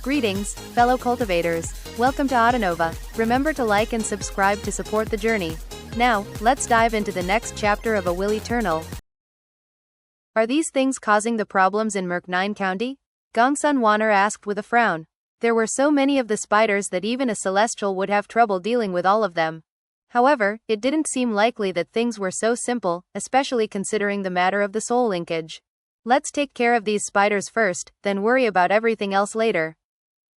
Greetings, fellow cultivators. Welcome to Autonova. Remember to like and subscribe to support the journey. Now, let's dive into the next chapter of A Will Eternal. Are these things causing the problems in Merk County? Gongsun Wanner asked with a frown. There were so many of the spiders that even a celestial would have trouble dealing with all of them. However, it didn't seem likely that things were so simple, especially considering the matter of the soul linkage. Let's take care of these spiders first, then worry about everything else later.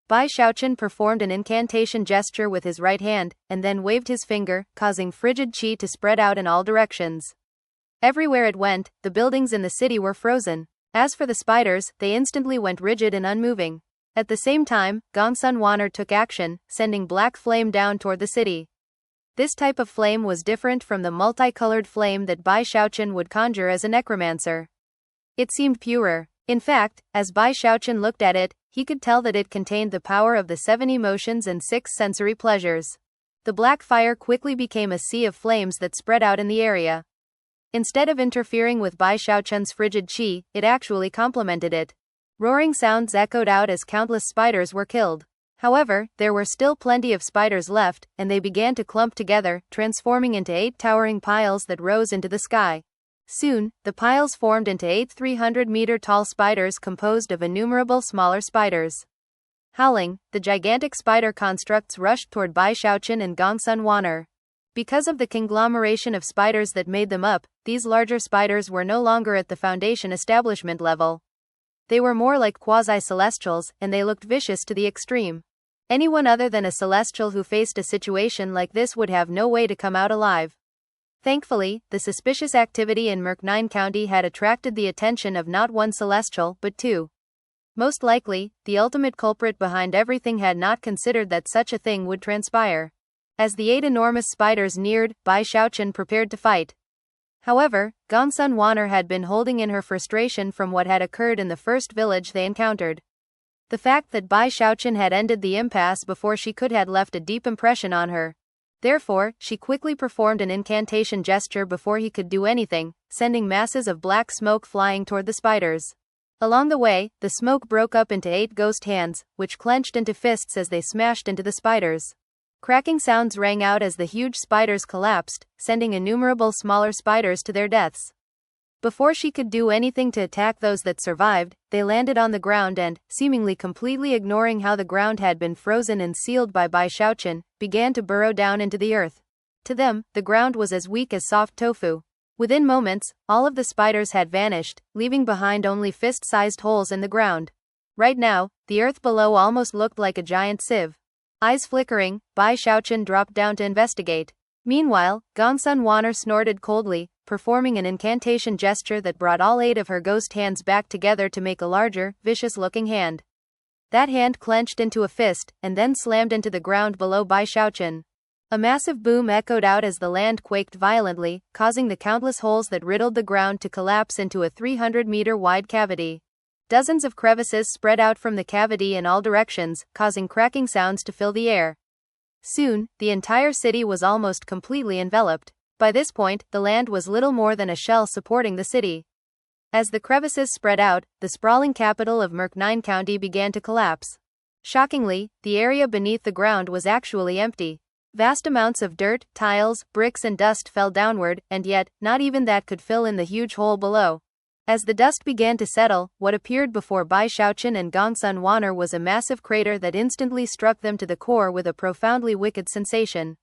Bai Xiaochun performed an incantation gesture with his right hand, and then waved his finger, causing frigid qi to spread out in all directions. Everywhere it went, the buildings in the city were frozen. As for the spiders, they instantly went rigid and unmoving. At the same time, Gongsun Wanner took action, sending black flame down toward the city. This type of flame was different from the multicolored flame that Bai Xiaochun would conjure as a necromancer. It seemed purer. In fact, as Bai Xiaochun looked at it, he could tell that it contained the power of the 7 emotions and 6 sensory pleasures. The black fire quickly became a sea of flames that spread out in the area. Instead of interfering with Bai Xiaochun's frigid qi, it actually complemented it. Roaring sounds echoed out as countless spiders were killed. However, there were still plenty of spiders left, and they began to clump together, transforming into 8 towering piles that rose into the sky. Soon, the piles formed into 8 300-meter-tall spiders composed of innumerable smaller spiders. Howling, the gigantic spider constructs rushed toward Bai Xiaochun and Gongsun Wanner. Because of the conglomeration of spiders that made them up, these larger spiders were no longer at the Foundation establishment level. They were more like quasi-celestials, and they looked vicious to the extreme. Anyone other than a celestial who faced a situation like this would have no way to come out alive. Thankfully, the suspicious activity in Merk County had attracted the attention of not one celestial, but 2. Most likely, the ultimate culprit behind everything had not considered that such a thing would transpire. As the 8 enormous spiders neared, Bai Xiaochun prepared to fight. However, Gongsun Wanner had been holding in her frustration from what had occurred in the first village they encountered. The fact that Bai Xiaochun had ended the impasse before she could had left a deep impression on her. Therefore, she quickly performed an incantation gesture before he could do anything, sending masses of black smoke flying toward the spiders. Along the way, the smoke broke up into 8 ghost hands, which clenched into fists as they smashed into the spiders. Cracking sounds rang out as the huge spiders collapsed, sending innumerable smaller spiders to their deaths. Before she could do anything to attack those that survived, they landed on the ground and, seemingly completely ignoring how the ground had been frozen and sealed by Bai Xiaochun, began to burrow down into the earth. To them, the ground was as weak as soft tofu. Within moments, all of the spiders had vanished, leaving behind only fist-sized holes in the ground. Right now, the earth below almost looked like a giant sieve. Eyes flickering, Bai Xiaochun dropped down to investigate. Meanwhile, Gongsun Wanner snorted coldly, performing an incantation gesture that brought all 8 of her ghost hands back together to make a larger, vicious-looking hand. That hand clenched into a fist, and then slammed into the ground below Bai Xiaochun. A massive boom echoed out as the land quaked violently, causing the countless holes that riddled the ground to collapse into a 300-meter-wide cavity. Dozens of crevices spread out from the cavity in all directions, causing cracking sounds to fill the air. Soon, the entire city was almost completely enveloped. By this point, the land was little more than a shell supporting the city. As the crevices spread out, the sprawling capital of Merk County began to collapse. Shockingly, the area beneath the ground was actually empty. Vast amounts of dirt, tiles, bricks and dust fell downward, and yet, not even that could fill in the huge hole below. As the dust began to settle, what appeared before Bai Xiaochun and Gongsun Wanner was a massive crater that instantly struck them to the core with a profoundly wicked sensation.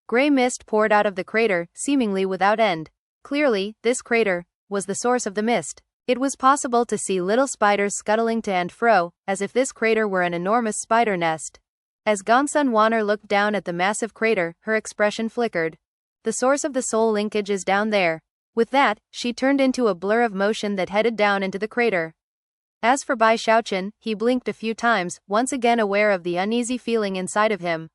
Gray mist poured out of the crater, seemingly without end. Clearly, this crater was the source of the mist. It was possible to see little spiders scuttling to and fro, as if this crater were an enormous spider nest. As Gongsun Wanner looked down at the massive crater, her expression flickered. The source of the soul linkage is down there. With that, she turned into a blur of motion that headed down into the crater. As for Bai Xiaochun, he blinked a few times, once again aware of the uneasy feeling inside of him.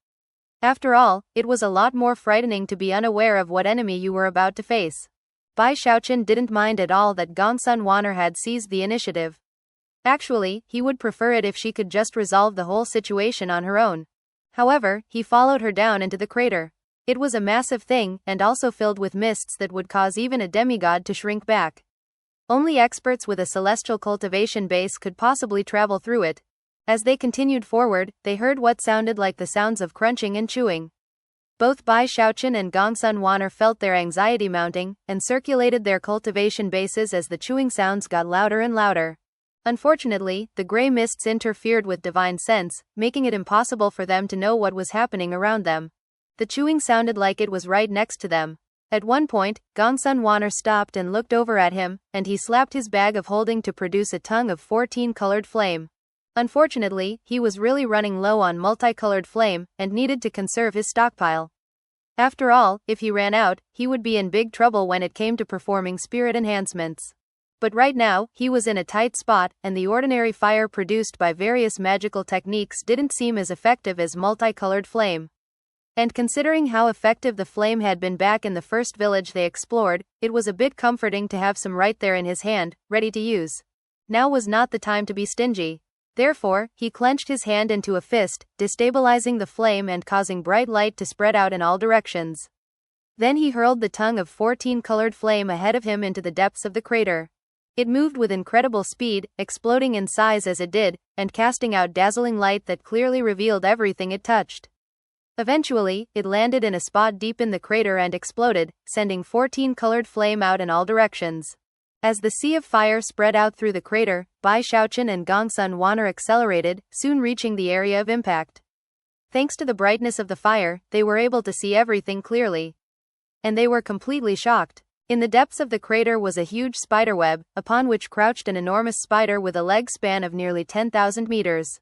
After all, it was a lot more frightening to be unaware of what enemy you were about to face. Bai Xiaochun didn't mind at all that Gongsun Wanner had seized the initiative. Actually, he would prefer it if she could just resolve the whole situation on her own. However, he followed her down into the crater. It was a massive thing, and also filled with mists that would cause even a demigod to shrink back. Only experts with a celestial cultivation base could possibly travel through it. As they continued forward, they heard what sounded like the sounds of crunching and chewing. Both Bai Xiaochun and Gongsun Waner felt their anxiety mounting, and circulated their cultivation bases as the chewing sounds got louder and louder. Unfortunately, the gray mists interfered with divine sense, making it impossible for them to know what was happening around them. The chewing sounded like it was right next to them. At one point, Gongsun Waner stopped and looked over at him, and he slapped his bag of holding to produce a tongue of 14-colored flame. Unfortunately, he was really running low on multicolored flame, and needed to conserve his stockpile. After all, if he ran out, he would be in big trouble when it came to performing spirit enhancements. But right now, he was in a tight spot, and the ordinary fire produced by various magical techniques didn't seem as effective as multicolored flame. And considering how effective the flame had been back in the first village they explored, it was a bit comforting to have some right there in his hand, ready to use. Now was not the time to be stingy. Therefore, he clenched his hand into a fist, destabilizing the flame and causing bright light to spread out in all directions. Then he hurled the tongue of 14-colored flame ahead of him into the depths of the crater. It moved with incredible speed, exploding in size as it did, and casting out dazzling light that clearly revealed everything it touched. Eventually, it landed in a spot deep in the crater and exploded, sending 14-colored flame out in all directions. As the sea of fire spread out through the crater, Bai Xiaochun and Gongsun Waner accelerated, soon reaching the area of impact. Thanks to the brightness of the fire, they were able to see everything clearly. And they were completely shocked. In the depths of the crater was a huge spiderweb, upon which crouched an enormous spider with a leg span of nearly 10,000 meters.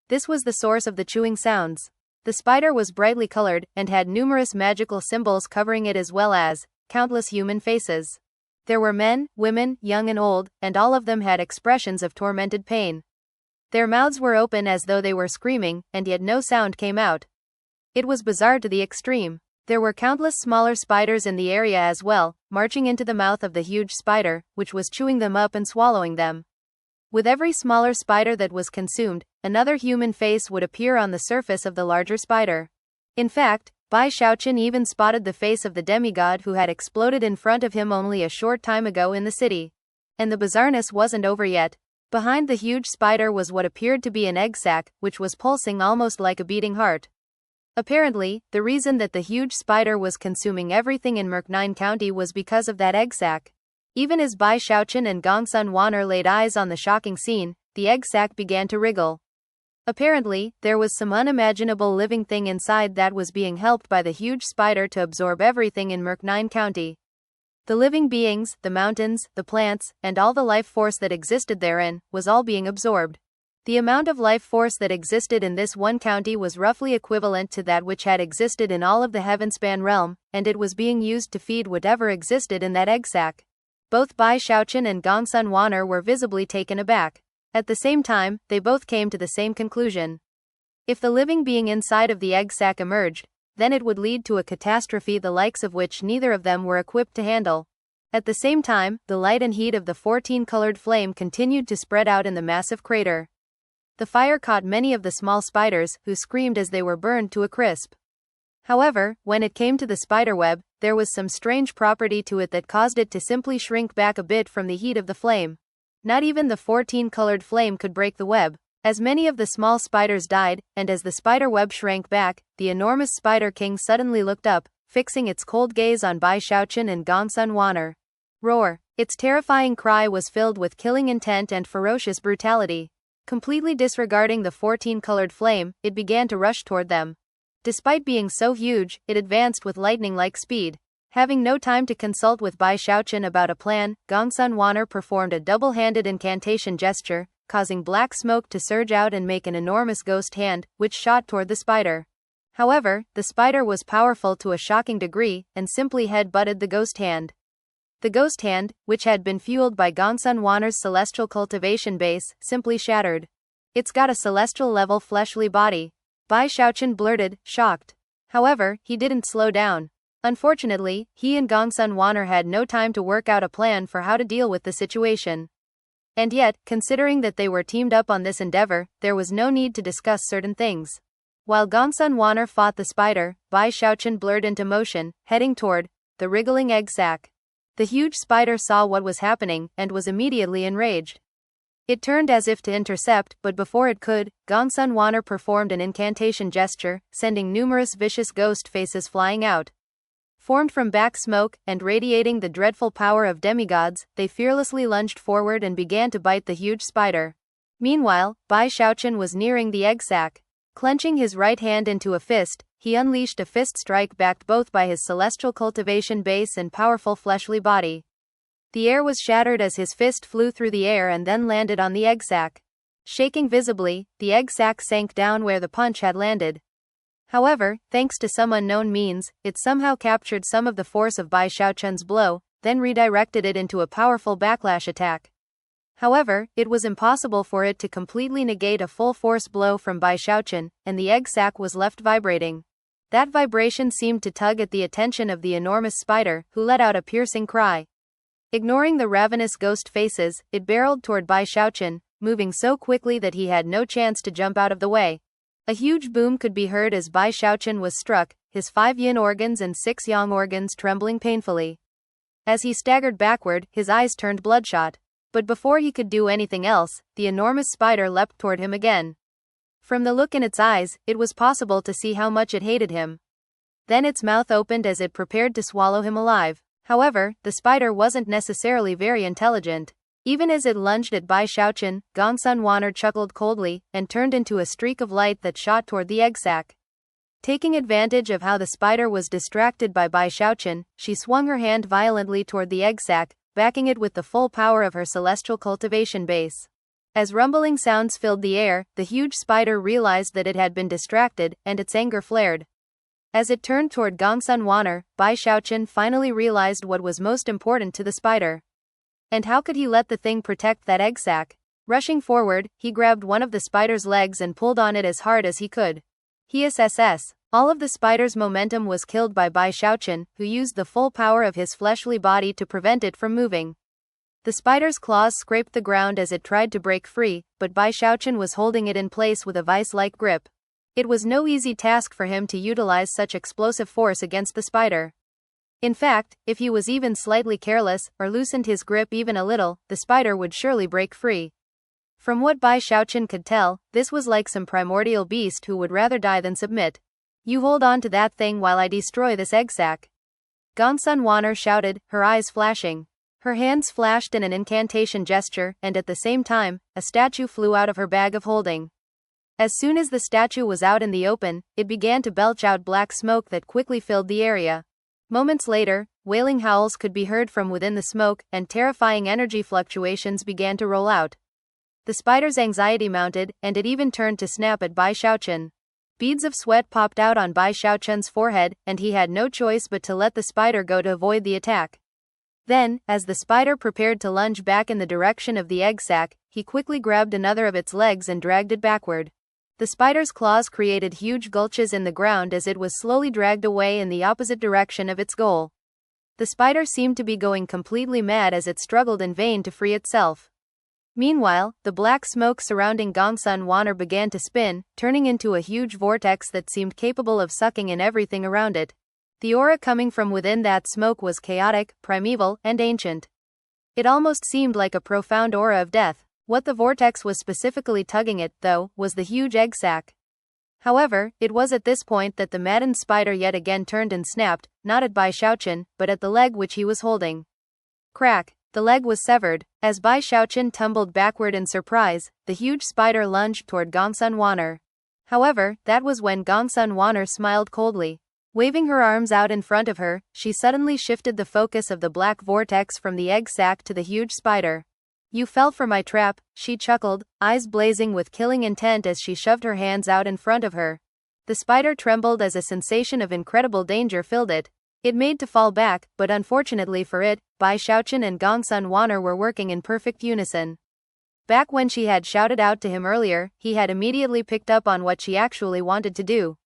This was the source of the chewing sounds. The spider was brightly colored, and had numerous magical symbols covering it as well as countless human faces. There were men, women, young and old, and all of them had expressions of tormented pain. Their mouths were open as though they were screaming, and yet no sound came out. It was bizarre to the extreme. There were countless smaller spiders in the area as well, marching into the mouth of the huge spider, which was chewing them up and swallowing them. With every smaller spider that was consumed, another human face would appear on the surface of the larger spider. In fact, Bai Xiaochun even spotted the face of the demigod who had exploded in front of him only a short time ago in the city. And the bizarreness wasn't over yet. Behind the huge spider was what appeared to be an egg sac, which was pulsing almost like a beating heart. Apparently, the reason that the huge spider was consuming everything in Murknine County was because of that egg sac. Even as Bai Xiaochun and Gongsun Waner laid eyes on the shocking scene, the egg sac began to wriggle. Apparently, there was some unimaginable living thing inside that was being helped by the huge spider to absorb everything in Murknine County. The living beings, the mountains, the plants, and all the life force that existed therein, was all being absorbed. The amount of life force that existed in this one county was roughly equivalent to that which had existed in all of the Heavenspan realm, and it was being used to feed whatever existed in that egg sac. Both Bai Xiaochun and Gongsun Waner were visibly taken aback. At the same time, they both came to the same conclusion. If the living being inside of the egg sac emerged, then it would lead to a catastrophe the likes of which neither of them were equipped to handle. At the same time, the light and heat of the 14-colored flame continued to spread out in the massive crater. The fire caught many of the small spiders, who screamed as they were burned to a crisp. However, when it came to the spiderweb, there was some strange property to it that caused it to simply shrink back a bit from the heat of the flame. Not even the 14-colored flame could break the web. As many of the small spiders died, and as the spider web shrank back, the enormous Spider King suddenly looked up, fixing its cold gaze on Bai Xiaochun and Gongsun Waner. Roar! Its terrifying cry was filled with killing intent and ferocious brutality. Completely disregarding the 14-colored flame, it began to rush toward them. Despite being so huge, it advanced with lightning-like speed. Having no time to consult with Bai Xiaochun about a plan, Gongsun Waner performed a double-handed incantation gesture, causing black smoke to surge out and make an enormous ghost hand, which shot toward the spider. However, the spider was powerful to a shocking degree, and simply head-butted the ghost hand. The ghost hand, which had been fueled by Gongsun Waner's celestial cultivation base, simply shattered. It's got a celestial-level fleshly body. Bai Xiaochun blurted, shocked. However, he didn't slow down. Unfortunately, he and Gongsun Waner had no time to work out a plan for how to deal with the situation. And yet, considering that they were teamed up on this endeavor, there was no need to discuss certain things. While Gongsun Waner fought the spider, Bai Xiaochun blurred into motion, heading toward the wriggling egg sac. The huge spider saw what was happening, and was immediately enraged. It turned as if to intercept, but before it could, Gongsun Wanner performed an incantation gesture, sending numerous vicious ghost faces flying out. Formed from black smoke, and radiating the dreadful power of demigods, they fearlessly lunged forward and began to bite the huge spider. Meanwhile, Bai Xiaochun was nearing the egg sac. Clenching his right hand into a fist, he unleashed a fist strike backed both by his celestial cultivation base and powerful fleshly body. The air was shattered as his fist flew through the air and then landed on the egg sac. Shaking visibly, the egg sac sank down where the punch had landed. However, thanks to some unknown means, it somehow captured some of the force of Bai Xiaochun's blow, then redirected it into a powerful backlash attack. However, it was impossible for it to completely negate a full-force blow from Bai Xiaochun, and the egg sac was left vibrating. That vibration seemed to tug at the attention of the enormous spider, who let out a piercing cry. Ignoring the ravenous ghost faces, it barreled toward Bai Xiaochun, moving so quickly that he had no chance to jump out of the way. A huge boom could be heard as Bai Xiaochun was struck, his 5 yin organs and 6 yang organs trembling painfully. As he staggered backward, his eyes turned bloodshot. But before he could do anything else, the enormous spider leapt toward him again. From the look in its eyes, it was possible to see how much it hated him. Then its mouth opened as it prepared to swallow him alive. However, the spider wasn't necessarily very intelligent. Even as it lunged at Bai Xiaochun, Gongsun Wanner chuckled coldly, and turned into a streak of light that shot toward the egg sac. Taking advantage of how the spider was distracted by Bai Xiaochun, she swung her hand violently toward the egg sac, backing it with the full power of her celestial cultivation base. As rumbling sounds filled the air, the huge spider realized that it had been distracted, and its anger flared. As it turned toward Gongsun Wanner, Bai Xiaochun finally realized what was most important to the spider. And how could he let the thing protect that egg sac? Rushing forward, he grabbed one of the spider's legs and pulled on it as hard as he could. Hiss. All of the spider's momentum was killed by Bai Xiaochun, who used the full power of his fleshly body to prevent it from moving. The spider's claws scraped the ground as it tried to break free, but Bai Xiaochun was holding it in place with a vice-like grip. It was no easy task for him to utilize such explosive force against the spider. In fact, if he was even slightly careless, or loosened his grip even a little, the spider would surely break free. From what Bai Xiaochun could tell, this was like some primordial beast who would rather die than submit. You hold on to that thing while I destroy this egg sac. Gongsun Wanner shouted, her eyes flashing. Her hands flashed in an incantation gesture, and at the same time, a statue flew out of her bag of holding. As soon as the statue was out in the open, it began to belch out black smoke that quickly filled the area. Moments later, wailing howls could be heard from within the smoke, and terrifying energy fluctuations began to roll out. The spider's anxiety mounted, and it even turned to snap at Bai Xiaochun. Beads of sweat popped out on Bai Xiaochun's forehead, and he had no choice but to let the spider go to avoid the attack. Then, as the spider prepared to lunge back in the direction of the egg sac, he quickly grabbed another of its legs and dragged it backward. The spider's claws created huge gulches in the ground as it was slowly dragged away in the opposite direction of its goal. The spider seemed to be going completely mad as it struggled in vain to free itself. Meanwhile, the black smoke surrounding Gongsun Wanner began to spin, turning into a huge vortex that seemed capable of sucking in everything around it. The aura coming from within that smoke was chaotic, primeval, and ancient. It almost seemed like a profound aura of death. What the vortex was specifically tugging at, though, was the huge egg sac. However, it was at this point that the maddened spider yet again turned and snapped, not at Bai Xiaochun, but at the leg which he was holding. Crack! The leg was severed. As Bai Xiaochun tumbled backward in surprise, the huge spider lunged toward Gongsun Wanner. However, that was when Gongsun Wanner smiled coldly. Waving her arms out in front of her, she suddenly shifted the focus of the black vortex from the egg sac to the huge spider. You fell for my trap, she chuckled, eyes blazing with killing intent as she shoved her hands out in front of her. The spider trembled as a sensation of incredible danger filled it. It made to fall back, but unfortunately for it, Bai Xiaochun and Gongsun Wanner were working in perfect unison. Back when she had shouted out to him earlier, he had immediately picked up on what she actually wanted to do.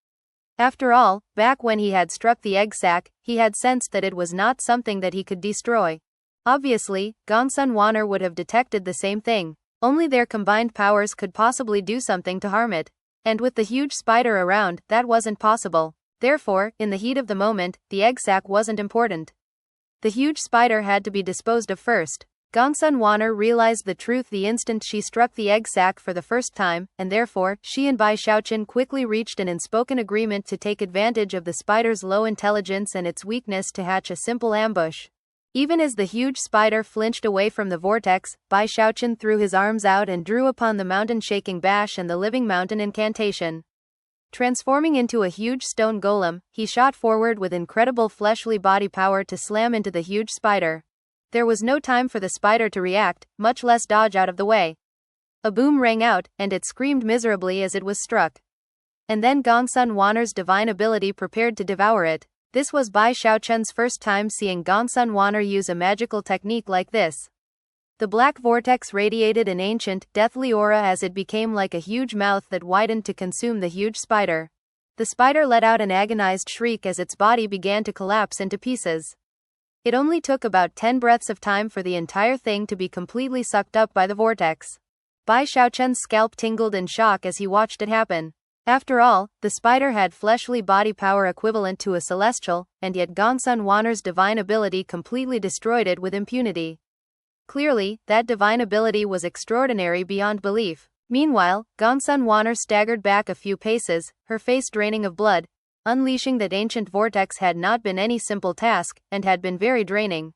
After all, back when he had struck the egg sac, he had sensed that it was not something that he could destroy. Obviously, Gongsun Wanner would have detected the same thing. Only their combined powers could possibly do something to harm it. And with the huge spider around, that wasn't possible. Therefore, in the heat of the moment, the egg sac wasn't important. The huge spider had to be disposed of first. Gongsun Wanner realized the truth the instant she struck the egg sac for the first time, and therefore, she and Bai Xiaochun quickly reached an unspoken agreement to take advantage of the spider's low intelligence and its weakness to hatch a simple ambush. Even as the huge spider flinched away from the vortex, Bai Xiaochun threw his arms out and drew upon the mountain-shaking bash and the living mountain incantation. Transforming into a huge stone golem, he shot forward with incredible fleshly body power to slam into the huge spider. There was no time for the spider to react, much less dodge out of the way. A boom rang out, and it screamed miserably as it was struck. And then Gongsun Wanner's divine ability prepared to devour it. This was Bai Xiaochun's first time seeing Gongsun Wanner use a magical technique like this. The black vortex radiated an ancient, deathly aura as it became like a huge mouth that widened to consume the huge spider. The spider let out an agonized shriek as its body began to collapse into pieces. It only took about 10 breaths of time for the entire thing to be completely sucked up by the vortex. Bai Xiaochun's scalp tingled in shock as he watched it happen. After all, the spider had fleshly body power equivalent to a celestial, and yet Gongsun Wanner's divine ability completely destroyed it with impunity. Clearly, that divine ability was extraordinary beyond belief. Meanwhile, Gongsun Wanner staggered back a few paces, her face draining of blood. Unleashing that ancient vortex had not been any simple task, and had been very draining.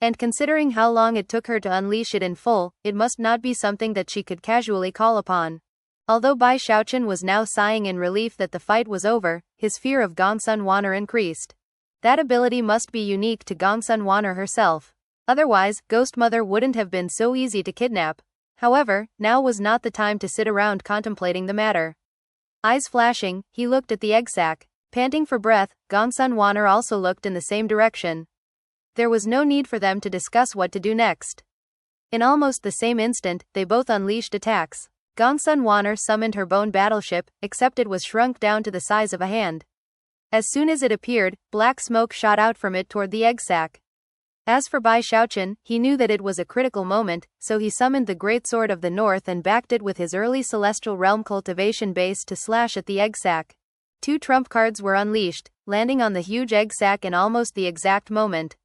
And considering how long it took her to unleash it in full, it must not be something that she could casually call upon. Although Bai Xiaochun was now sighing in relief that the fight was over, his fear of Gongsun Wanner increased. That ability must be unique to Gongsun Wanner herself. Otherwise, Ghost Mother wouldn't have been so easy to kidnap. However, now was not the time to sit around contemplating the matter. Eyes flashing, he looked at the egg sac. Panting for breath, Gongsun Wanner also looked in the same direction. There was no need for them to discuss what to do next. In almost the same instant, they both unleashed attacks. Gongsun Wanner summoned her bone battleship, except it was shrunk down to the size of a hand. As soon as it appeared, black smoke shot out from it toward the egg sac. As for Bai Xiaochun, he knew that it was a critical moment, so he summoned the Great Sword of the North and backed it with his early Celestial Realm cultivation base to slash at the egg sac. 2 trump cards were unleashed, landing on the huge egg sac in almost the exact moment.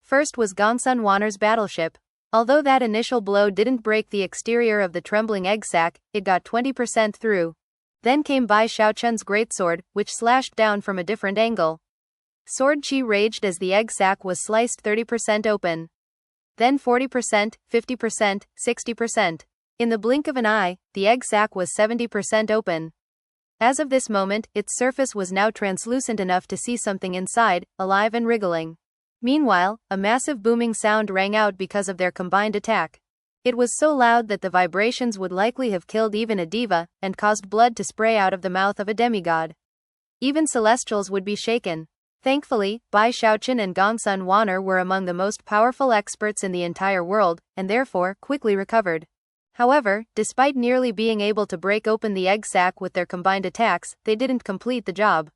First was Gongsun Wanner's battleship. Although that initial blow didn't break the exterior of the trembling egg sac, it got 20% through. Then came Bai Xiaochun's greatsword, which slashed down from a different angle. Sword chi raged as the egg sac was sliced 30% open. Then 40%, 50%, 60%. In the blink of an eye, the egg sac was 70% open. As of this moment, its surface was now translucent enough to see something inside, alive and wriggling. Meanwhile, a massive booming sound rang out because of their combined attack. It was so loud that the vibrations would likely have killed even a diva, and caused blood to spray out of the mouth of a demigod. Even celestials would be shaken. Thankfully, Bai Xiaochun and Gongsun Wanner were among the most powerful experts in the entire world, and therefore, quickly recovered. However, despite nearly being able to break open the egg sac with their combined attacks, they didn't complete the job.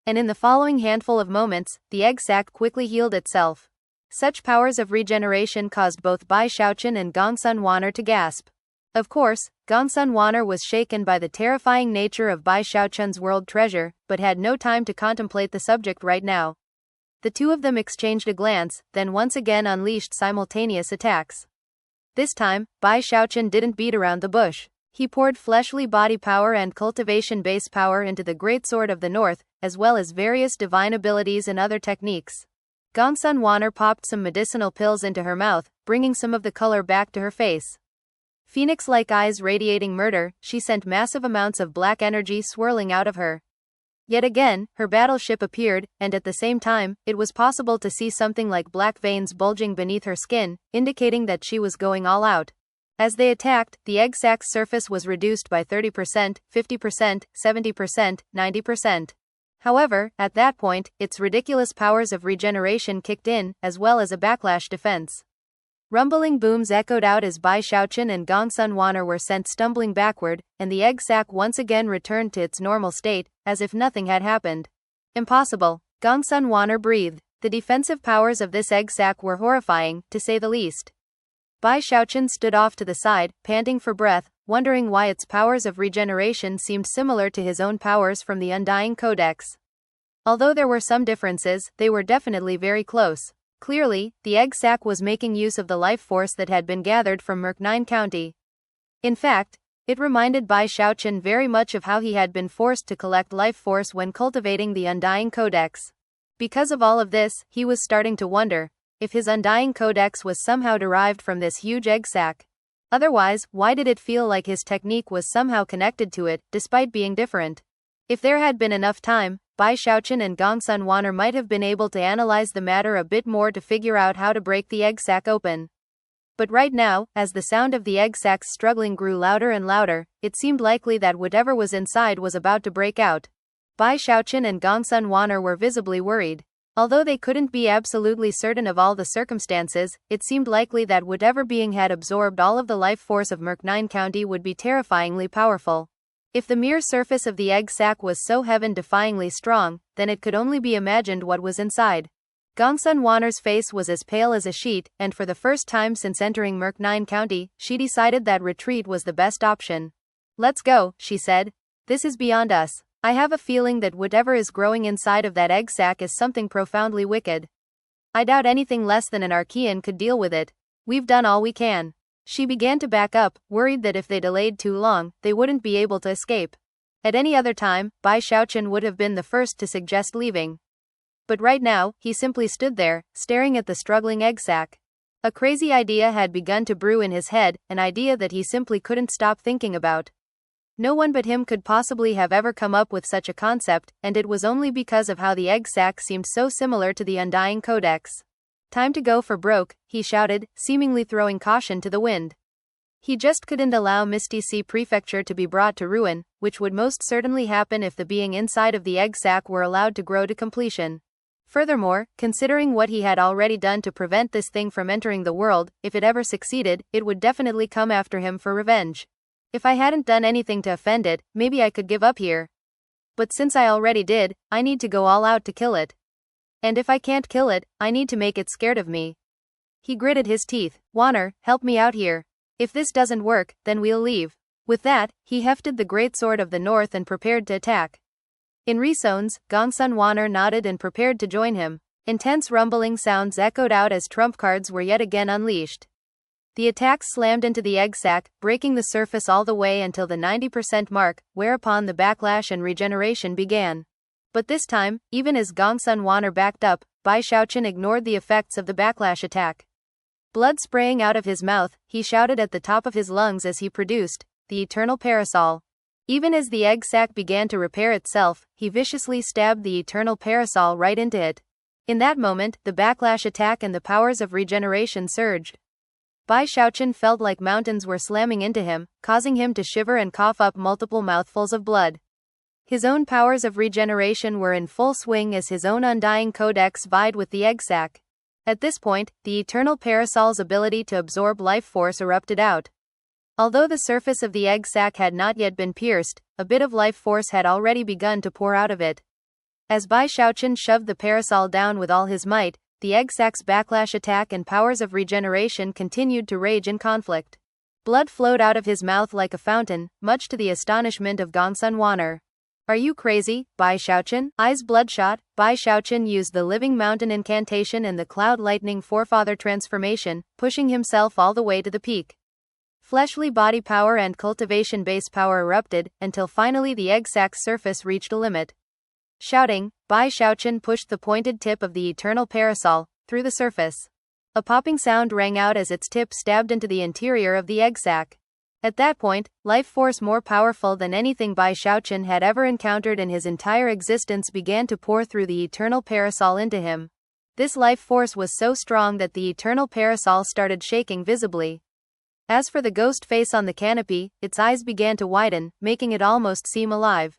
And in the following handful of moments, the egg sac quickly healed itself. Such powers of regeneration caused both Bai Xiaochun and Gongsun Wanner to gasp. Of course, Gongsun Wanner was shaken by the terrifying nature of Bai Xiaochun's world treasure, but had no time to contemplate the subject right now. The two of them exchanged a glance, then once again unleashed simultaneous attacks. This time, Bai Xiaochun didn't beat around the bush. He poured fleshly body power and cultivation base power into the Great Sword of the North, as well as various divine abilities and other techniques. Gongsun Wanner popped some medicinal pills into her mouth, bringing some of the color back to her face. Phoenix-like eyes radiating murder, she sent massive amounts of black energy swirling out of her. Yet again, her battleship appeared, and at the same time, it was possible to see something like black veins bulging beneath her skin, indicating that she was going all out. As they attacked, the egg sac's surface was reduced by 30%, 50%, 70%, 90%. However, at that point, its ridiculous powers of regeneration kicked in, as well as a backlash defense. Rumbling booms echoed out as Bai Xiaochun and Gongsun Wanner were sent stumbling backward, and the egg sac once again returned to its normal state, as if nothing had happened. Impossible. Gongsun Wanner breathed. The defensive powers of this egg sac were horrifying, to say the least. Bai Xiaochun stood off to the side, panting for breath, wondering why its powers of regeneration seemed similar to his own powers from the Undying Codex. Although there were some differences, they were definitely very close. Clearly, the egg sac was making use of the life force that had been gathered from Merknine County. In fact, it reminded Bai Xiaochun very much of how he had been forced to collect life force when cultivating the Undying Codex. Because of all of this, he was starting to wonder if his Undying Codex was somehow derived from this huge egg sac. Otherwise, why did it feel like his technique was somehow connected to it, despite being different? If there had been enough time, Bai Xiaochun and Gongsun Wan'er might have been able to analyze the matter a bit more to figure out how to break the egg sac open. But right now, as the sound of the egg sac's struggling grew louder and louder, it seemed likely that whatever was inside was about to break out. Bai Xiaochun and Gongsun Wan'er were visibly worried. Although they couldn't be absolutely certain of all the circumstances, it seemed likely that whatever being had absorbed all of the life force of Merknine County would be terrifyingly powerful. If the mere surface of the egg sac was so heaven-defyingly strong, then it could only be imagined what was inside. Gongsun Wan'er's face was as pale as a sheet, and for the first time since entering Merknine County, she decided that retreat was the best option. "Let's go," she said. "This is beyond us. I have a feeling that whatever is growing inside of that egg sac is something profoundly wicked. I doubt anything less than an Archean could deal with it. We've done all we can." She began to back up, worried that if they delayed too long, they wouldn't be able to escape. At any other time, Bai Xiaochun would have been the first to suggest leaving. But right now, he simply stood there, staring at the struggling egg sac. A crazy idea had begun to brew in his head, an idea that he simply couldn't stop thinking about. No one but him could possibly have ever come up with such a concept, and it was only because of how the egg sac seemed so similar to the Undying Codex. "Time to go for broke," he shouted, seemingly throwing caution to the wind. He just couldn't allow Misty Sea Prefecture to be brought to ruin, which would most certainly happen if the being inside of the egg sac were allowed to grow to completion. Furthermore, considering what he had already done to prevent this thing from entering the world, if it ever succeeded, it would definitely come after him for revenge. If I hadn't done anything to offend it, maybe I could give up here. But since I already did, I need to go all out to kill it. And if I can't kill it, I need to make it scared of me. He gritted his teeth. "Wan'er, help me out here. If this doesn't work, then we'll leave." With that, he hefted the great sword of the north and prepared to attack. In resones, Gongsun Wan'er nodded and prepared to join him. Intense rumbling sounds echoed out as trump cards were yet again unleashed. The attacks slammed into the egg sac, breaking the surface all the way until the 90% mark, whereupon the backlash and regeneration began. But this time, even as Gongsun Wan'er backed up, Bai Xiaochun ignored the effects of the backlash attack. Blood spraying out of his mouth, he shouted at the top of his lungs as he produced the eternal parasol. Even as the egg sac began to repair itself, he viciously stabbed the eternal parasol right into it. In that moment, the backlash attack and the powers of regeneration surged. Bai Xiaochun felt like mountains were slamming into him, causing him to shiver and cough up multiple mouthfuls of blood. His own powers of regeneration were in full swing as his own Undying Codex vied with the egg sac. At this point, the eternal parasol's ability to absorb life force erupted out. Although the surface of the egg sac had not yet been pierced, a bit of life force had already begun to pour out of it. As Bai Xiaochun shoved the parasol down with all his might, the egg sac's backlash attack and powers of regeneration continued to rage in conflict. Blood flowed out of his mouth like a fountain, much to the astonishment of Gongsun Wan'er. "Are you crazy, Bai Xiaochun?" Eyes bloodshot, Bai Xiaochun used the Living Mountain incantation and the Cloud Lightning Forefather transformation, pushing himself all the way to the peak. Fleshly body power and cultivation base power erupted, until finally the egg sac's surface reached a limit. Shouting, Bai Xiaochun pushed the pointed tip of the eternal parasol through the surface. A popping sound rang out as its tip stabbed into the interior of the egg sac. At that point, life force more powerful than anything Bai Xiaochun had ever encountered in his entire existence began to pour through the eternal parasol into him. This life force was so strong that the eternal parasol started shaking visibly. As for the ghost face on the canopy, its eyes began to widen, making it almost seem alive.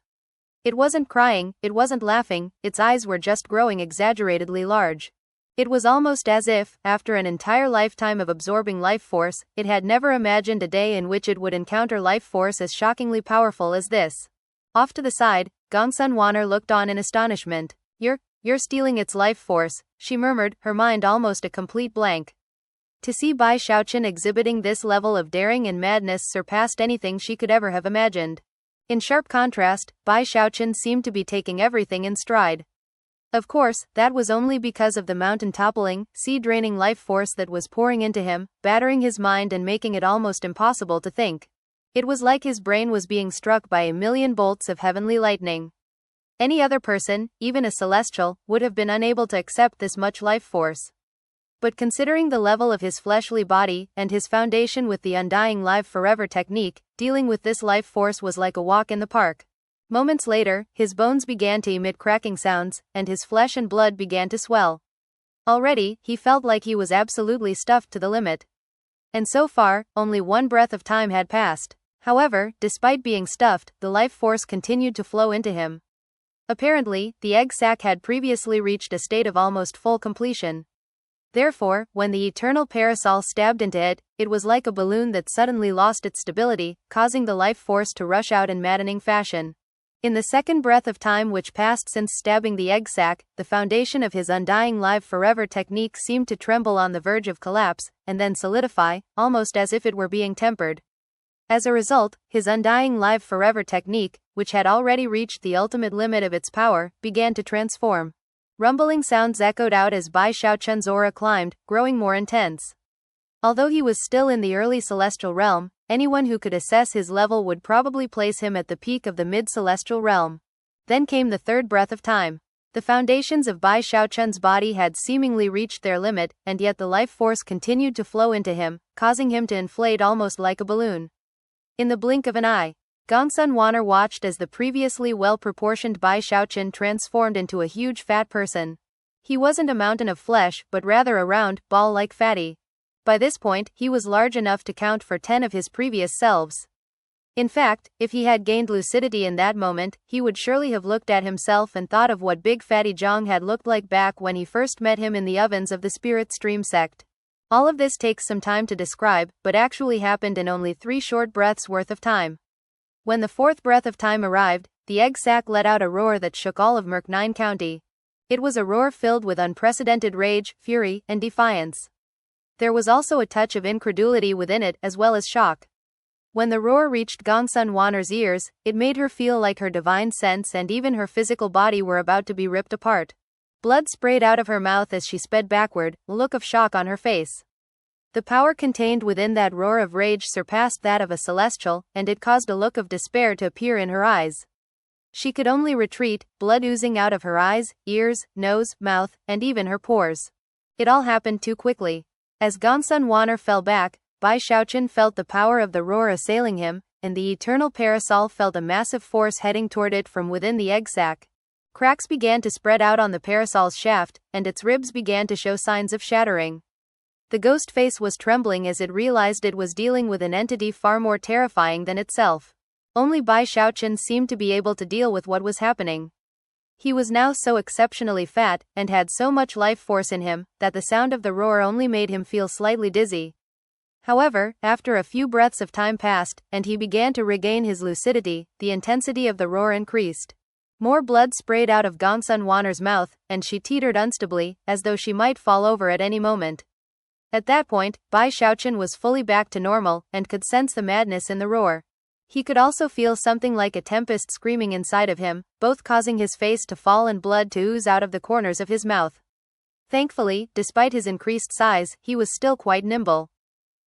It wasn't crying, it wasn't laughing, its eyes were just growing exaggeratedly large. It was almost as if, after an entire lifetime of absorbing life force, it had never imagined a day in which it would encounter life force as shockingly powerful as this. Off to the side, Gongsun Wan'er looked on in astonishment. You're stealing its life force," she murmured, her mind almost a complete blank. To see Bai Xiaochun exhibiting this level of daring and madness surpassed anything she could ever have imagined. In sharp contrast, Bai Xiaochun seemed to be taking everything in stride. Of course, that was only because of the mountain-toppling, sea-draining life force that was pouring into him, battering his mind and making it almost impossible to think. It was like his brain was being struck by a million bolts of heavenly lightning. Any other person, even a celestial, would have been unable to accept this much life force. But considering the level of his fleshly body, and his foundation with the undying live forever technique, dealing with this life force was like a walk in the park. Moments later, his bones began to emit cracking sounds, and his flesh and blood began to swell. Already, he felt like he was absolutely stuffed to the limit. And so far, only one breath of time had passed. However, despite being stuffed, the life force continued to flow into him. Apparently, the egg sac had previously reached a state of almost full completion. Therefore, when the eternal parasol stabbed into it, it was like a balloon that suddenly lost its stability, causing the life force to rush out in maddening fashion. In the second breath of time which passed since stabbing the egg sac, the foundation of his undying live forever technique seemed to tremble on the verge of collapse, and then solidify, almost as if it were being tempered. As a result, his undying live forever technique, which had already reached the ultimate limit of its power, began to transform. Rumbling sounds echoed out as Bai Xiaochun's aura climbed, growing more intense. Although he was still in the early celestial realm, anyone who could assess his level would probably place him at the peak of the mid-celestial realm. Then came the third breath of time. The foundations of Bai Xiaochun's body had seemingly reached their limit, and yet the life force continued to flow into him, causing him to inflate almost like a balloon. In the blink of an eye, Gongsun Wanner watched as the previously well-proportioned Bai Xiaochun transformed into a huge fat person. He wasn't a mountain of flesh, but rather a round, ball-like fatty. By this point, he was large enough to count for 10 of his previous selves. In fact, if he had gained lucidity in that moment, he would surely have looked at himself and thought of what Big Fatty Zhang had looked like back when he first met him in the ovens of the Spirit Stream sect. All of this takes some time to describe, but actually happened in only 3 short breaths worth of time. When the fourth breath of time arrived, the egg sac let out a roar that shook all of Merc-9 County. It was a roar filled with unprecedented rage, fury, and defiance. There was also a touch of incredulity within it, as well as shock. When the roar reached Gongsun Wanner's ears, it made her feel like her divine sense and even her physical body were about to be ripped apart. Blood sprayed out of her mouth as she sped backward, a look of shock on her face. The power contained within that roar of rage surpassed that of a celestial, and it caused a look of despair to appear in her eyes. She could only retreat, blood oozing out of her eyes, ears, nose, mouth, and even her pores. It all happened too quickly. As Gongsun Wanner fell back, Bai Xiaochun felt the power of the roar assailing him, and the eternal parasol felt a massive force heading toward it from within the egg sac. Cracks began to spread out on the parasol's shaft, and its ribs began to show signs of shattering. The ghost face was trembling as it realized it was dealing with an entity far more terrifying than itself. Only Bai Xiaochun seemed to be able to deal with what was happening. He was now so exceptionally fat, and had so much life force in him, that the sound of the roar only made him feel slightly dizzy. However, after a few breaths of time passed, and he began to regain his lucidity, the intensity of the roar increased. More blood sprayed out of Gongsun Wanner's mouth, and she teetered unstably, as though she might fall over at any moment. At that point, Bai Xiaochun was fully back to normal, and could sense the madness in the roar. He could also feel something like a tempest screaming inside of him, both causing his face to fall and blood to ooze out of the corners of his mouth. Thankfully, despite his increased size, he was still quite nimble.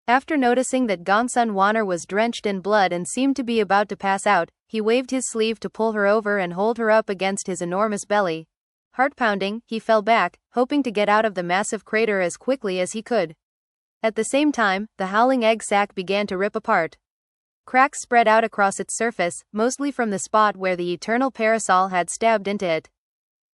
After noticing that Gongsun Wanner was drenched in blood and seemed to be about to pass out, he waved his sleeve to pull her over and hold her up against his enormous belly. Heart-pounding, he fell back, hoping to get out of the massive crater as quickly as he could. At the same time, the howling egg sac began to rip apart. Cracks spread out across its surface, mostly from the spot where the eternal parasol had stabbed into it.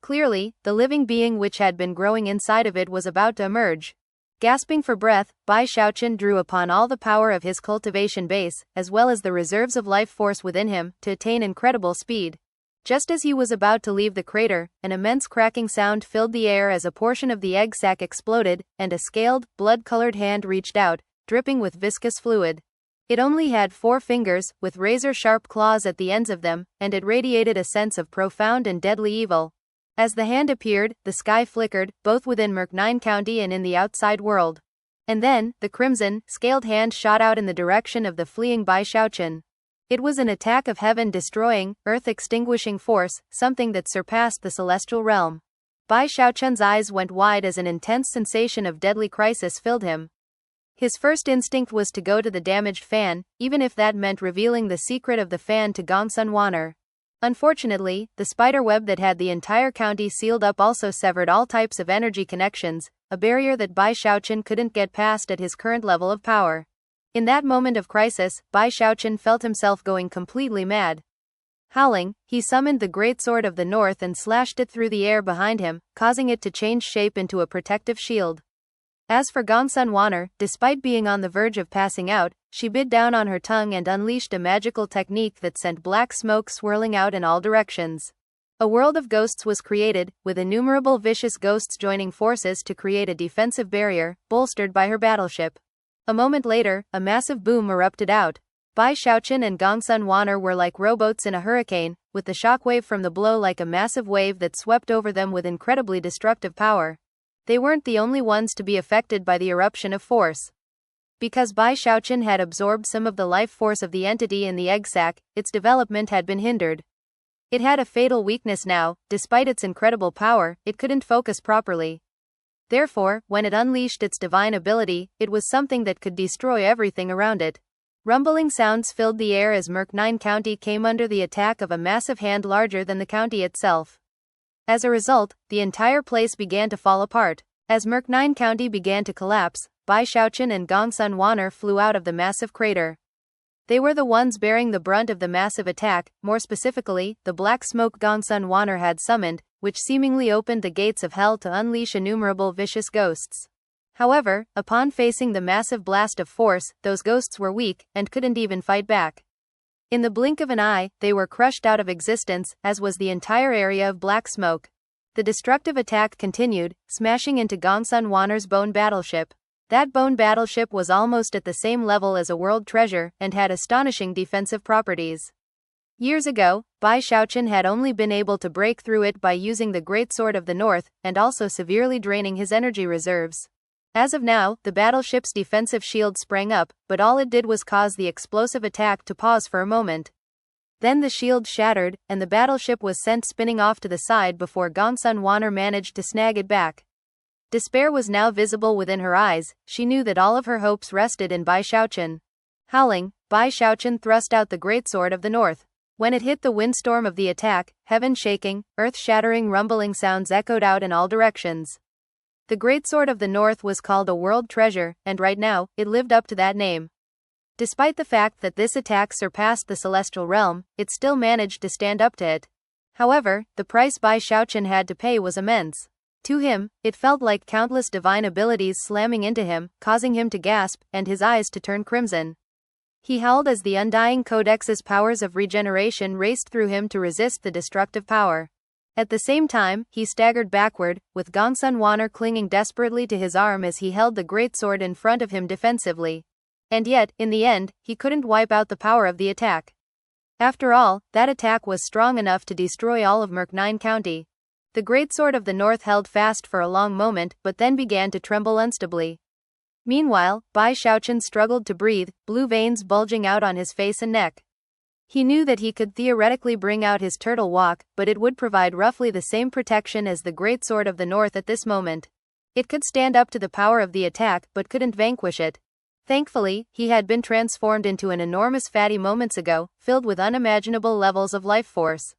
Clearly, the living being which had been growing inside of it was about to emerge. Gasping for breath, Bai Xiaochun drew upon all the power of his cultivation base, as well as the reserves of life force within him, to attain incredible speed. Just as he was about to leave the crater, an immense cracking sound filled the air as a portion of the egg sac exploded, and a scaled, blood-colored hand reached out, dripping with viscous fluid. It only had 4 fingers, with razor-sharp claws at the ends of them, and it radiated a sense of profound and deadly evil. As the hand appeared, the sky flickered, both within Merc-9 County and in the outside world. And then, the crimson, scaled hand shot out in the direction of the fleeing Bai Xiaochun. It was an attack of heaven-destroying, earth-extinguishing force, something that surpassed the celestial realm. Bai Xiaochun's eyes went wide as an intense sensation of deadly crisis filled him. His first instinct was to go to the damaged fan, even if that meant revealing the secret of the fan to Gongsun Wan'er. Unfortunately, the spider web that had the entire county sealed up also severed all types of energy connections, a barrier that Bai Xiaochun couldn't get past at his current level of power. In that moment of crisis, Bai Xiaochun felt himself going completely mad. Howling, he summoned the Great Sword of the North and slashed it through the air behind him, causing it to change shape into a protective shield. As for Gongsun Wan'er, despite being on the verge of passing out, she bit down on her tongue and unleashed a magical technique that sent black smoke swirling out in all directions. A world of ghosts was created, with innumerable vicious ghosts joining forces to create a defensive barrier, bolstered by her battleship. A moment later, a massive boom erupted out. Bai Xiaochun and Gongsun Wan'er were like rowboats in a hurricane, with the shockwave from the blow like a massive wave that swept over them with incredibly destructive power. They weren't the only ones to be affected by the eruption of force. Because Bai Xiaochun had absorbed some of the life force of the entity in the egg sac, its development had been hindered. It had a fatal weakness now. Despite its incredible power, it couldn't focus properly. Therefore, when it unleashed its divine ability, it was something that could destroy everything around it. Rumbling sounds filled the air as Merc-9 County came under the attack of a massive hand larger than the county itself. As a result, the entire place began to fall apart. As Merc-9 County began to collapse, Bai Xiaochun and Gongsun Wan'er flew out of the massive crater. They were the ones bearing the brunt of the massive attack, more specifically, the black smoke Gongsun Wan'er had summoned, which seemingly opened the gates of hell to unleash innumerable vicious ghosts. However, upon facing the massive blast of force, those ghosts were weak, and couldn't even fight back. In the blink of an eye, they were crushed out of existence, as was the entire area of black smoke. The destructive attack continued, smashing into Gongsun Wan'er's bone battleship. That bone battleship was almost at the same level as a world treasure, and had astonishing defensive properties. Years ago, Bai Xiaochun had only been able to break through it by using the Great Sword of the North, and also severely draining his energy reserves. As of now, the battleship's defensive shield sprang up, but all it did was cause the explosive attack to pause for a moment. Then the shield shattered, and the battleship was sent spinning off to the side before Gongsun Wan'er managed to snag it back. Despair was now visible within her eyes. She knew that all of her hopes rested in Bai Xiaochun. Howling, Bai Xiaochun thrust out the Great Sword of the North. When it hit the windstorm of the attack, heaven shaking, earth-shattering rumbling sounds echoed out in all directions. The Great Sword of the North was called a world treasure, and right now, it lived up to that name. Despite the fact that this attack surpassed the celestial realm, it still managed to stand up to it. However, the price Bai Xiaochun had to pay was immense. To him, it felt like countless divine abilities slamming into him, causing him to gasp, and his eyes to turn crimson. He howled as the Undying Codex's powers of regeneration raced through him to resist the destructive power. At the same time, he staggered backward, with Gongsun Wan'er clinging desperately to his arm as he held the great sword in front of him defensively. And yet, in the end, he couldn't wipe out the power of the attack. After all, that attack was strong enough to destroy all of Merc-9 County. The Great Sword of the North held fast for a long moment, but then began to tremble unstably. Meanwhile, Bai Xiaochun struggled to breathe, blue veins bulging out on his face and neck. He knew that he could theoretically bring out his turtle walk, but it would provide roughly the same protection as the Great Sword of the North at this moment. It could stand up to the power of the attack, but couldn't vanquish it. Thankfully, he had been transformed into an enormous fatty moments ago, filled with unimaginable levels of life force.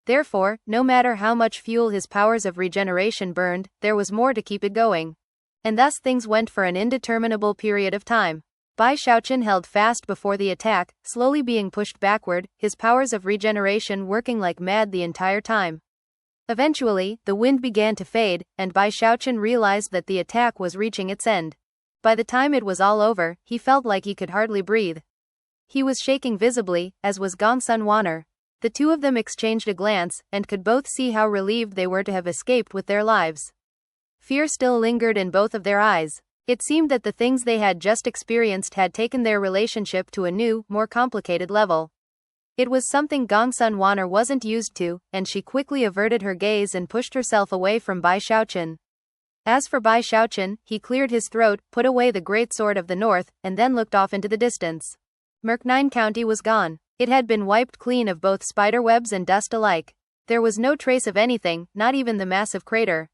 Therefore, no matter how much fuel his powers of regeneration burned, there was more to keep it going. And thus things went for an indeterminable period of time. Bai Xiaochun held fast before the attack, slowly being pushed backward, his powers of regeneration working like mad the entire time. Eventually, the wind began to fade, and Bai Xiaochun realized that the attack was reaching its end. By the time it was all over, he felt like he could hardly breathe. He was shaking visibly, as was Gongsun Wan'er. The two of them exchanged a glance, and could both see how relieved they were to have escaped with their lives. Fear still lingered in both of their eyes. It seemed that the things they had just experienced had taken their relationship to a new, more complicated level. It was something Gongsun Wan'er wasn't used to, and she quickly averted her gaze and pushed herself away from Bai Xiaochun. As for Bai Xiaochun, he cleared his throat, put away the Great Sword of the North, and then looked off into the distance. Merc-9 County was gone. It had been wiped clean of both spiderwebs and dust alike. There was no trace of anything, not even the massive crater.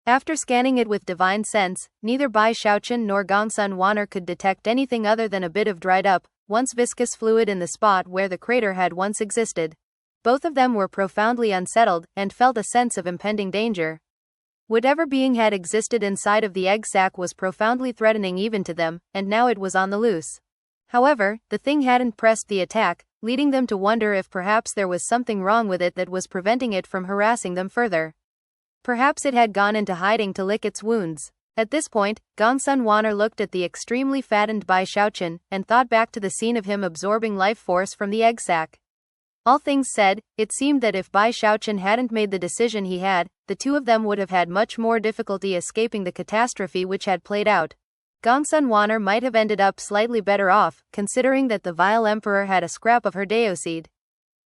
After scanning it with divine sense, neither Bai Xiaochun nor Gongsun Wan'er could detect anything other than a bit of dried up, once viscous fluid in the spot where the crater had once existed. Both of them were profoundly unsettled, and felt a sense of impending danger. Whatever being had existed inside of the egg sac was profoundly threatening even to them, and now it was on the loose. However, the thing hadn't pressed the attack, leading them to wonder if perhaps there was something wrong with it that was preventing it from harassing them further. Perhaps it had gone into hiding to lick its wounds. At this point, Gongsun Wan'er looked at the extremely fattened Bai Xiaochun, and thought back to the scene of him absorbing life force from the egg sac. All things said, it seemed that if Bai Xiaochun hadn't made the decision he had, the two of them would have had much more difficulty escaping the catastrophe which had played out. Gongsun Wan'er might have ended up slightly better off, considering that the vile emperor had a scrap of her Daoseed.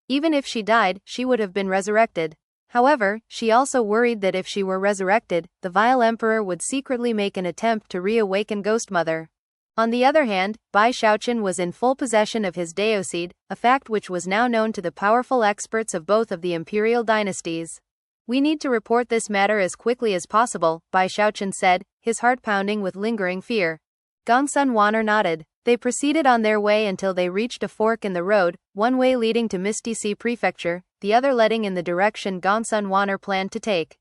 Even if she died, she would have been resurrected. However, she also worried that if she were resurrected, the vile emperor would secretly make an attempt to reawaken Ghost Mother. On the other hand, Bai Xiaochun was in full possession of his Daoseed, a fact which was now known to the powerful experts of both of the imperial dynasties. "We need to report this matter as quickly as possible," Bai Xiaochun said, his heart pounding with lingering fear. Gongsun Wan'er nodded. They proceeded on their way until they reached a fork in the road, one way leading to Misty Sea Prefecture, the other leading in the direction Gongsun Wan'er planned to take.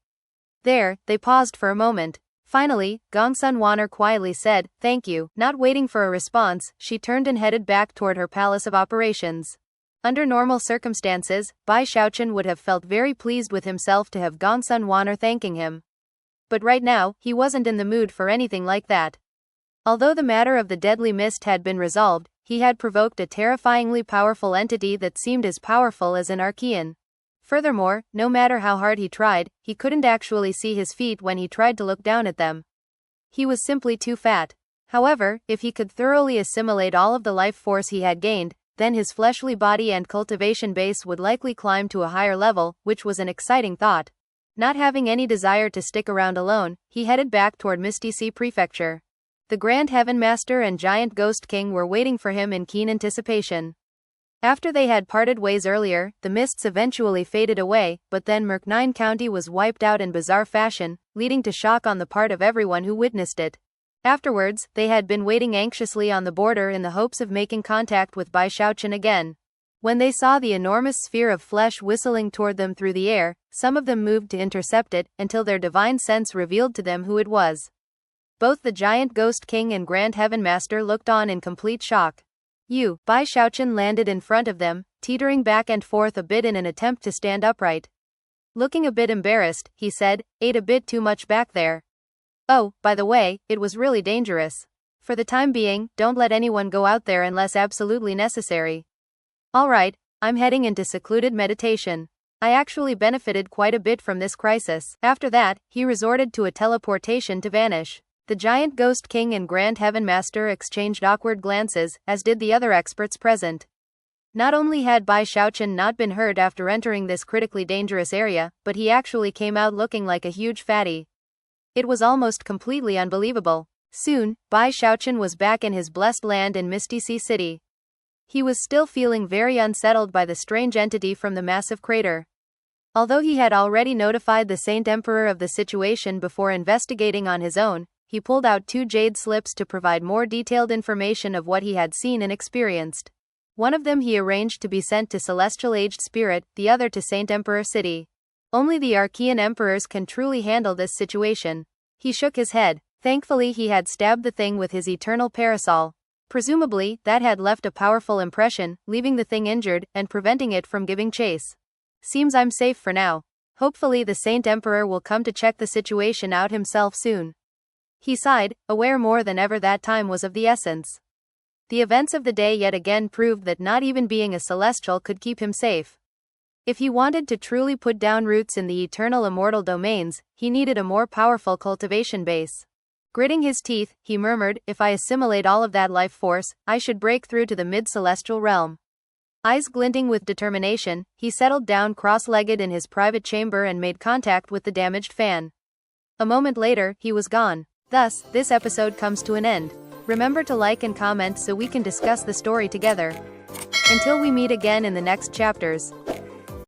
There, they paused for a moment. Finally, Gongsun Wan'er quietly said, "Thank you." Not waiting for a response, she turned and headed back toward her palace of operations. Under normal circumstances, Bai Xiaochun would have felt very pleased with himself to have Gongsun Wan'er thanking him. But right now, he wasn't in the mood for anything like that. Although the matter of the deadly mist had been resolved, he had provoked a terrifyingly powerful entity that seemed as powerful as an Archean. Furthermore, no matter how hard he tried, he couldn't actually see his feet when he tried to look down at them. He was simply too fat. However, if he could thoroughly assimilate all of the life force he had gained, then his fleshly body and cultivation base would likely climb to a higher level, which was an exciting thought. Not having any desire to stick around alone, he headed back toward Misty Sea Prefecture. The Grand Heaven Master and Giant Ghost King were waiting for him in keen anticipation. After they had parted ways earlier, the mists eventually faded away, but then Merknine County was wiped out in bizarre fashion, leading to shock on the part of everyone who witnessed it. Afterwards, they had been waiting anxiously on the border in the hopes of making contact with Bai Xiaochun again. When they saw the enormous sphere of flesh whistling toward them through the air, some of them moved to intercept it, until their divine sense revealed to them who it was. Both the Giant Ghost King and Grand Heaven Master looked on in complete shock. Bai Xiaochun landed in front of them, teetering back and forth a bit in an attempt to stand upright. Looking a bit embarrassed, he said, "Ate a bit too much back there. Oh, by the way, it was really dangerous. For the time being, don't let anyone go out there unless absolutely necessary." "Alright, I'm heading into secluded meditation. I actually benefited quite a bit from this crisis." After that, he resorted to a teleportation to vanish. The Giant Ghost King and Grand Heaven Master exchanged awkward glances, as did the other experts present. Not only had Bai Xiaochun not been hurt after entering this critically dangerous area, but he actually came out looking like a huge fatty. It was almost completely unbelievable. Soon, Bai Xiaochun was back in his blessed land in Misty Sea City. He was still feeling very unsettled by the strange entity from the massive crater. Although he had already notified the Saint Emperor of the situation before investigating on his own, he pulled out 2 jade slips to provide more detailed information of what he had seen and experienced. One of them he arranged to be sent to Celestial Aged Spirit, the other to Saint Emperor City. Only the Archean emperors can truly handle this situation. He shook his head. Thankfully he had stabbed the thing with his eternal parasol. Presumably, that had left a powerful impression, leaving the thing injured, and preventing it from giving chase. Seems I'm safe for now. Hopefully the Saint Emperor will come to check the situation out himself soon. He sighed, aware more than ever that time was of the essence. The events of the day yet again proved that not even being a celestial could keep him safe. If he wanted to truly put down roots in the eternal immortal domains, he needed a more powerful cultivation base. Gritting his teeth, he murmured, "If I assimilate all of that life force, I should break through to the mid-celestial realm." Eyes glinting with determination, he settled down cross-legged in his private chamber and made contact with the damaged fan. A moment later, he was gone. Thus, this episode comes to an end. Remember to like and comment so we can discuss the story together. Until we meet again in the next chapters.